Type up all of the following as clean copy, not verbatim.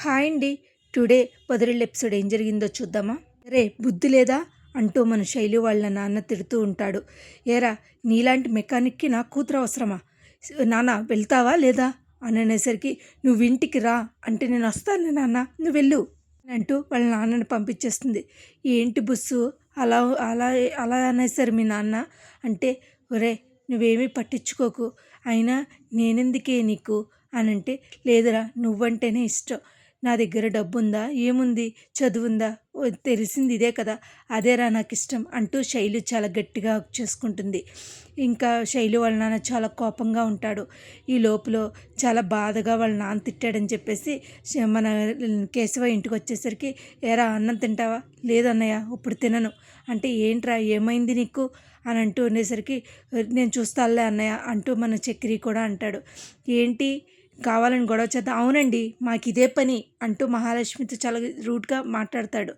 Hi అండి. Today పొదరిల్లు episode ఏం జరిగిందో చూద్దామా? రే బుద్ధి లేదా అంటూ మన శైలు వాళ్ళ నాన్న తిడుతూ ఉంటాడు. ఏరా నీలాంటి మెకానిక్కి నా కూతురు అవసరమా? నాన్న వెళ్తావా లేదా అని అనేసరికి నువ్వు ఇంటికి రా అంటే నేను వస్తాను నాన్న నువ్వు వెళ్ళు అంటూ వాళ్ళ నాన్నని పంపించేస్తుంది. ఏంటి బుస్సు అలా అలా అలా అనేసారు మీ నాన్న అంటే, ఒరే నువ్వేమీ పట్టించుకోకు, అయినా నేనెందుకే నీకు అని అంటే, లేదురా నువ్వంటేనే ఇష్టం, నా దగ్గర డబ్బు ఉందా ఏముంది, చదువుందా, తెలిసింది ఇదే కదా, అదేరా నాకు ఇష్టం అంటూ శైలు చాలా గట్టిగా హగ్ చేసుకుంటుంది. ఇంకా శైలు వాళ్ళ నాన్న చాలా కోపంగా ఉంటాడు. ఈ లోపల చాలా బాధగా వాళ్ళ నాన్న తిట్టాడని చెప్పేసి మన కేశవ ఇంటికి వచ్చేసరికి, ఏరా అన్నం తింటావా? లేదన్నయ్య ఇప్పుడు తినను అంటే, ఏంట్రా ఏమైంది నీకు అని అంటూ ఉండేసరికి, నేను చూస్తానులే అన్నయ్య అంటూ మన చక్రి కూడా అంటాడు. ఏంటి కావాలని గొడవ చేద్దాం, అవునండి మాకు ఇదే పని అంటూ మహాలక్ష్మితో చాలా రూడ్గా మాట్లాడతాడు.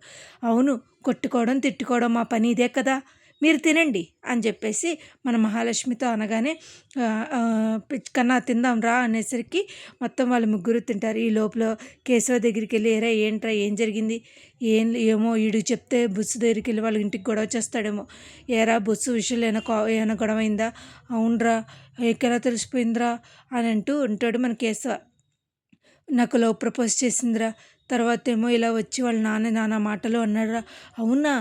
అవును కొట్టుకోవడం తిట్టుకోవడం మా పని ఇదే కదా, మీరు తినండి అని చెప్పేసి మన మహాలక్ష్మితో అనగానే, కన్నా తిందాం రా అనేసరికి మొత్తం వాళ్ళు ముగ్గురు తింటారు. ఈ లోపల కేశవ దగ్గరికి వెళ్ళి, ఏరా ఏంట్రా ఏం జరిగింది, ఏమో వీడు చెప్తే బుస్సు దగ్గరికి వెళ్ళి వాళ్ళ ఇంటికి గొడవ చేస్తాడేమో, ఏరా బుస్సు విషయంలో ఏమైనా గొడవ అయిందా, అవునరా ఎక్కడా తెలిసిపోయిందిరా అని అంటూ ఉంటాడు మన కేశవ. నాకు లవ్ ప్రపోజ్ చేసిందిరా, తర్వాత ఏమో ఇలా వచ్చి వాళ్ళ నాన్న మాటలు అన్నాడురా, అవునా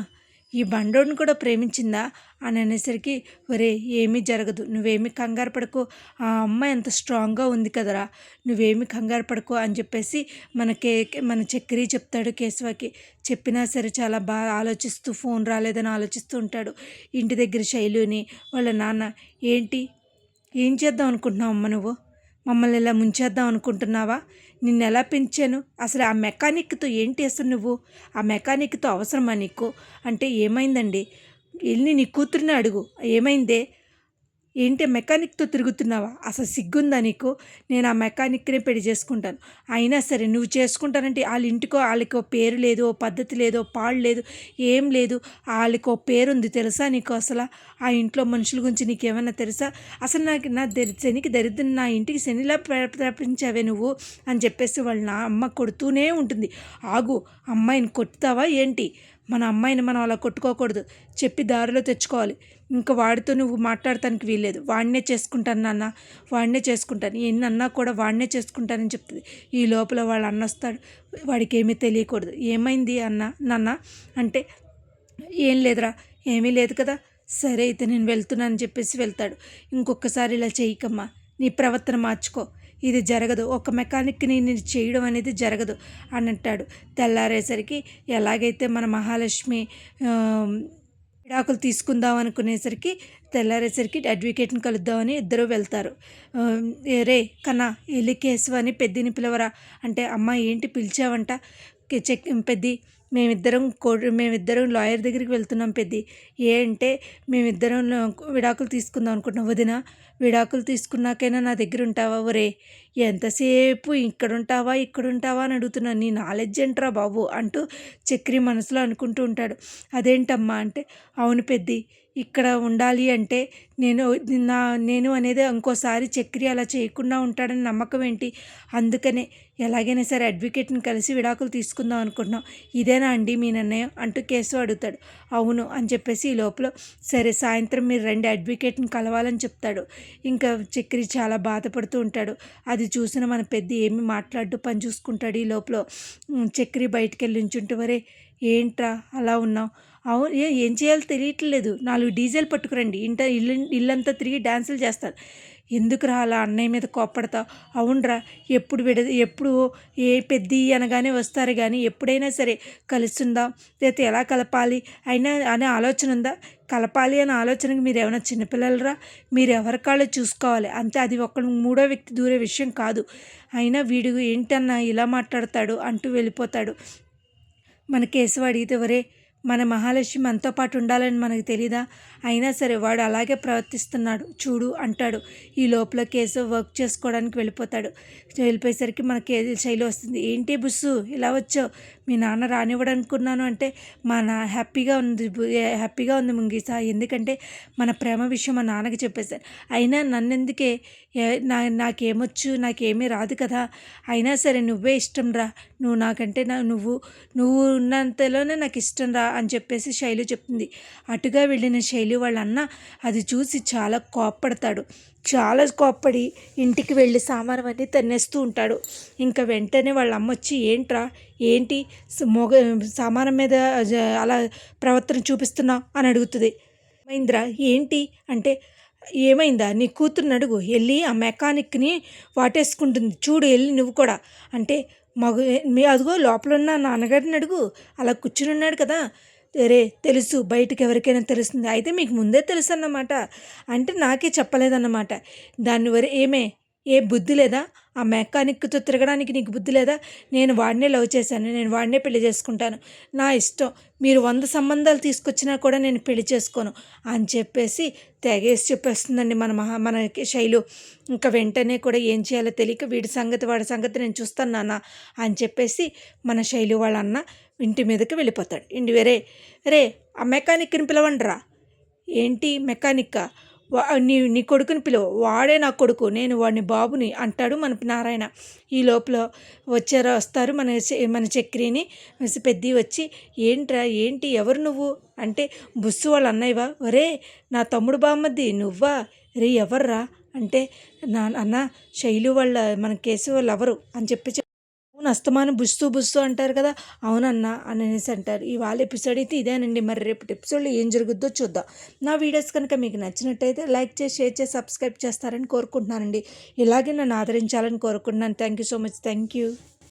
ఈ బండోడిని కూడా ప్రేమించిందా అని అనేసరికి, ఒరే ఏమీ జరగదు నువ్వేమీ కంగారు పడకు, ఆ అమ్మాయి ఎంత స్ట్రాంగ్గా ఉంది కదరా, నువ్వేమీ కంగారు పడకు అని చెప్పేసి మన చక్రి చెప్తాడు కేశవకి. చెప్పినా సరే చాలా బాగా ఆలోచిస్తూ, ఫోన్ రాలేదని ఆలోచిస్తూ ఉంటాడు. ఇంటి దగ్గర శైలుని వాళ్ళ నాన్న, ఏంటి ఏం చేద్దాం అనుకుంటున్నావు అమ్మ నువ్వు, మమ్మల్ని ఇలా ముంచేద్దాం అనుకుంటున్నావా, నిన్ను ఎలా పెంచాను, అసలు ఆ మెకానిక్తో ఏంటి, అసలు నువ్వు ఆ మెకానిక్తో అవసరమా నీకు అంటే, ఏమైందండి వెళ్ళి నీ కూతురిని అడుగు ఏమైందే, ఏంటి మెకానిక్తో తిరుగుతున్నావా, అసలు సిగ్గుందా నీకు, నేను ఆ మెకానిక్నే పెళ్లి చేసుకుంటాను, అయినా సరే నువ్వు చేసుకుంటానంటే వాళ్ళ ఇంటికో వాళ్ళకి పేరు లేదు, ఓ పద్ధతి లేదు, ఓ పాడు లేదు, ఏం లేదు, వాళ్ళకి ఓ పేరుంది తెలుసా నీకు, అసలు ఆ ఇంట్లో మనుషుల గురించి నీకేమన్నా తెలుసా, అసలు నాకు శనికి దరిద్రం, నా ఇంటికి శనిలా ప్రపంచావే నువ్వు అని చెప్పేసి వాళ్ళ నా అమ్మ కొడుతూనే ఉంటుంది. ఆగు అమ్మాయిని కొట్టుతావా ఏంటి, మన అమ్మాయిని మనం అలా కొట్టుకోకూడదు, చెప్పి దారిలో తెచ్చుకోవాలి, ఇంకా వాడితో నువ్వు మాట్లాడటానికి వీల్లేదు, వాడినే చేసుకుంటాను నాన్న, వాడినే చేసుకుంటాను, ఎన్ని అన్నా కూడా వాడినే చేసుకుంటానని చెప్తుంది. ఈ లోపల వాళ్ళ అన్న వస్తాడు, వాడికి ఏమీ తెలియకూడదు, ఏమైంది నాన్న అంటే, ఏం లేదురా ఏమీ లేదు కదా, సరే అయితే నేను వెళ్తున్నానని చెప్పేసి వెళ్తాడు. ఇంకొకసారి ఇలా చేయకమ్మా, నీ ప్రవర్తన మార్చుకో, ఇది జరగదు, ఒక మెకానిక్ని నేను చేయడం అనేది జరగదు అని అంటాడు. తెల్లారేసరికి ఎలాగైతే మన మహాలక్ష్మి విడాకులు తీసుకుందాం అనుకునేసరికి, తెల్లారేసరికి అడ్వకేట్ని కలుద్దామని ఇద్దరు వెళ్తారు. రే కన్నా వెళ్ళి కేశవ అని పెద్దిని పిలవరా అంటే, అమ్మ ఏంటి పిలిచావంట, పెద్ది మేమిద్దరం లాయర్ దగ్గరికి వెళ్తున్నాం పెద్ది, అంటే మేమిద్దరం విడాకులు తీసుకుందాం అనుకుంటున్నాం, వదిన విడాకులు తీసుకున్నాకైనా నా దగ్గర ఉంటావా, ఒరే ఎంతసేపు ఇక్కడుంటావా అని అడుగుతున్నాను, నీ నాలెడ్జ్ ఏంట్రా బాబు అంటూ చక్రి మనసులో అనుకుంటూ ఉంటాడు. అదేంటమ్మా అంటే, అవును పెద్ది ఇక్కడ ఉండాలి అంటే నేను అనేది ఇంకోసారి చక్రి అలా చేయకుండా ఉంటాడని నమ్మకం ఏంటి, అందుకనే ఎలాగైనా సరే అడ్వకేట్ని కలిసి విడాకులు తీసుకుందాం అనుకుంటున్నాం, ఇదేనా అండి మీ నిర్ణయం అంటూ కేసు అడుగుతాడు. అవును అని చెప్పేసి ఈ లోపల, సరే సాయంత్రం మీరు రండి అడ్వకేట్ని కలవాలని చెప్తాడు. ఇంకా చక్రి చాలా బాధపడుతూ ఉంటాడు. అది చూసిన మన పెద్ద ఏమి మాట్లాడుతూ పని చూసుకుంటాడు. ఈ లోపల చక్రి బయటికి వెళ్ళి ఉంచుంటే, వరే ఏంట్రా అలా ఉన్నావు, అవును ఏం చేయాలో తెలియట్లేదు, 4 డీజేలు పట్టుకురండి, ఇల్లంతా తిరిగి డ్యాన్సులు చేస్తారు, ఎందుకురా అలా అన్నయ్య మీద కోప్పడతావు, అవునరా ఎప్పుడు ఏ పెద్ది అనగానే వస్తారు కానీ ఎప్పుడైనా సరే కలుస్తుందాం, లేకపోతే ఎలా కలపాలి అయినా అనే ఆలోచన ఉందా, కలపాలి అనే ఆలోచనకి మీరు ఏమైనా చిన్నపిల్లలరా, మీరు ఎవరి కాళ్ళు చూసుకోవాలి అంతే, అది ఒక మూడో వ్యక్తి దూరే విషయం కాదు, అయినా వీడు ఏంటన్నా ఇలా మాట్లాడతాడు అంటూ వెళ్ళిపోతాడు. మన కేశవ అడిగితే, వరే మన మహాలక్ష్మి మనతో పాటు ఉండాలని మనకు తెలీదా? అయినా సరే వాడు అలాగే ప్రవర్తిస్తున్నాడు చూడు అంటాడు. ఈ లోపల కేశవ్ వర్క్ చేసుకోవడానికి వెళ్ళిపోతాడు. వెళ్ళిపోయేసరికి మనకి శైలు వస్తుంది. ఏంటి బుస్సు ఇలా వచ్చావు? మీ నాన్న రానివ్వడనుకున్నాను అంటే హ్యాపీగా ఉంది ముంగీస. ఎందుకంటే మన ప్రేమ విషయం మా నాన్నకి చెప్పేశాను. అయినా నన్నెందుకే నాకేమొచ్చు, నాకేమీ రాదు కదా. అయినా సరే నువ్వే ఇష్టం రా, నువ్వు నాకంటే నువ్వు ఉన్నంతలోనే నాకు ఇష్టం రా అని చెప్పేసి శైలు చెప్తుంది. అటుగా వెళ్ళిన శైలు వాళ్ళ అన్న అది చూసి చాలా కోప్పడతాడు. చాలా కోప్పడి ఇంటికి వెళ్ళి సామానం అన్నీ తన్నేస్తూ ఉంటాడు. ఇంకా వెంటనే వాళ్ళ అమ్మ వచ్చి ఏంటి సామానం మీద అలా ప్రవర్తన చూపిస్తున్నావు అని అడుగుతుంది. మహేంద్ర ఏంటి అంటే, ఏమైందా నీ కూతుర్ని అడుగు, వెళ్ళి ఆ మెకానిక్ని వాటేసుకుంటుంది చూడు, వెళ్ళి నువ్వు కూడా అంటే అదిగో లోపల ఉన్న నాన్నగారిని అడుగు, అలా కూర్చుని ఉన్నాడు కదా. తెలుసు, బయటకు ఎవరికైనా తెలుస్తుంది. అయితే మీకు ముందే తెలుసు అన్నమాట. అంటే నాకే చెప్పలేదన్నమాట. ఏ బుద్ధి లేదా? ఆ మెకానిక్తో తిరగడానికి నీకు బుద్ధి లేదా? నేను వాడినే లవ్ చేశాను, నేను వాడినే పెళ్లి చేసుకుంటాను, నా ఇష్టం, మీరు 100 సంబంధాలు తీసుకొచ్చినా కూడా నేను పెళ్లి చేసుకోను అని చెప్పేసి తెగేసి చెప్పేస్తుందండి మన శైలు. ఇంకా వెంటనే కూడా ఏం చేయాలో తెలియక వాడి సంగతి నేను చూస్తాను నాన్న అని చెప్పేసి మన శైలు వాళ్ళ అన్న ఇంటి మీదకి వెళ్ళిపోతాడు. రే ఆ మెకానిక్ని పిలవండిరా. ఏంటి మెకానిక్కా? నీ కొడుకుని పిలువ, వాడే నా కొడుకు, నేను వాడిని బాబుని అంటాడు మన నారాయణ. ఈ లోపల వస్తారు మన చక్రిని పెద్ది వచ్చి, ఏంటి ఎవరు నువ్వు అంటే, బుస్సు వాళ్ళ అన్నయ్యవా? ఒరే నా తమ్ముడు బామ్మద్ది నువ్వా? ఎవర్రా అంటే, అన్న శైలు వాళ్ళ మన కేశవ వాళ్ళు ఎవరు అని చెప్పి అవును, అస్తమానం బుస్సు అంటారు కదా. అవునన్నా అనేసి అంటారు. ఇవాళ ఎపిసోడ్ అయితే ఇదేనండి. మరి రేపటి ఎపిసోడ్లో ఏం జరుగుద్దో చూద్దాం. నా వీడియోస్ కనుక మీకు నచ్చినట్టయితే లైక్ చేసి, షేర్ చేసి, సబ్స్క్రైబ్ చేస్తారని కోరుకుంటున్నానండి. ఇలాగే నన్ను ఆదరించాలని కోరుకుంటున్నాను. Thank you so much. Thank you.